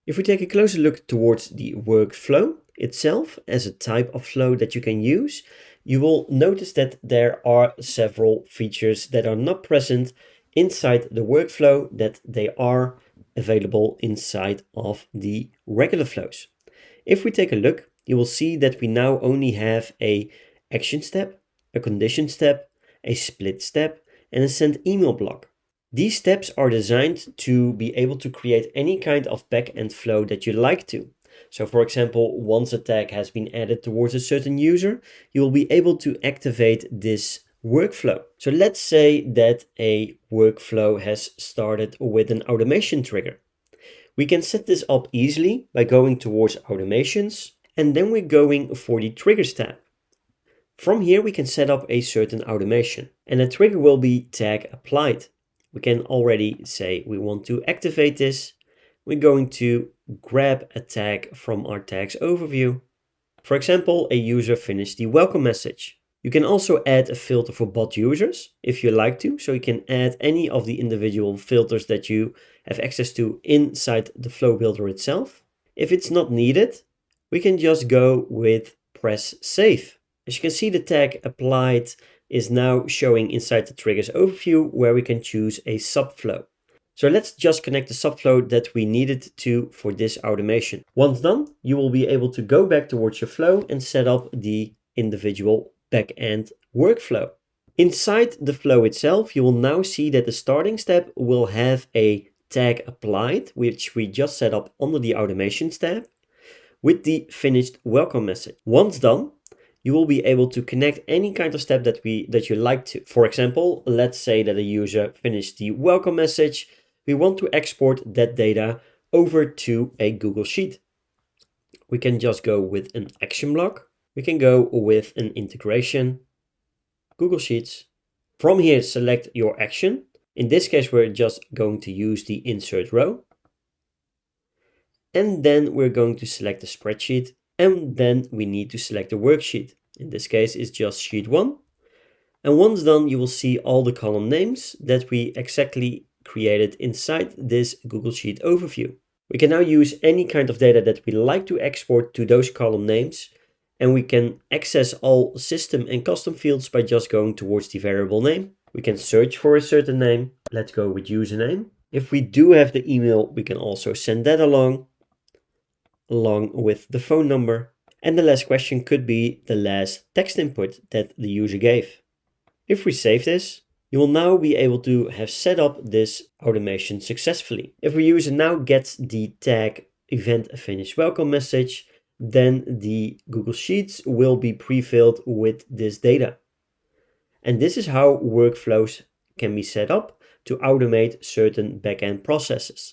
If we take a closer look towards the workflow itself as a type of flow that you can use, you will notice that there are several features that are not present inside the workflow that they are available inside of the regular flows. If we take a look, you will see that we now only have a action step, a condition step, a split step, and a send email block. These steps are designed to be able to create any kind of backend flow that you like to. So for example, once a tag has been added towards a certain user, you will be able to activate this workflow. So let's say that a workflow has started with an automation trigger. We can set this up easily by going towards automations, and then we're going for the triggers tab. From here, we can set up a certain automation, and a trigger will be tag applied. We can already say we want to activate this. We're going to grab a tag from our tags overview. For example, a user finished the welcome message. You can also add a filter for bot users if you like to. So you can add any of the individual filters that you have access to inside the flow builder itself. If it's not needed, we can just go with press save. As you can see, the tag applied is now showing inside the triggers overview where we can choose a subflow. So let's just connect the subflow that we needed to for this automation. Once done, you will be able to go back towards your flow and set up the individual backend workflow. Inside the flow itself, you will now see that the starting step will have a tag applied, which we just set up under the automations tab, with the finished welcome message. Once done, you will be able to connect any kind of step that you like to. For example, let's say that a user finished the welcome message. We want to export that data over to a Google Sheet. We can just go with an action block. We can go with an integration, Google Sheets. From here, select your action. In this case, we're just going to use the insert row. And then we're going to select the spreadsheet. And then we need to select the worksheet. In this case, it's just sheet 1. And once done, you will see all the column names that we exactly created inside this Google Sheet overview. We can now use any kind of data that we like to export to those column names. And we can access all system and custom fields by just going towards the variable name. We can search for a certain name. Let's go with username. If we do have the email, we can also send that along with the phone number. And the last question could be the last text input that the user gave. If we save this, you will now be able to have set up this automation successfully. If our user now gets the tag event finished welcome message, then the Google Sheets will be pre-filled with this data. And this is how workflows can be set up to automate certain backend processes.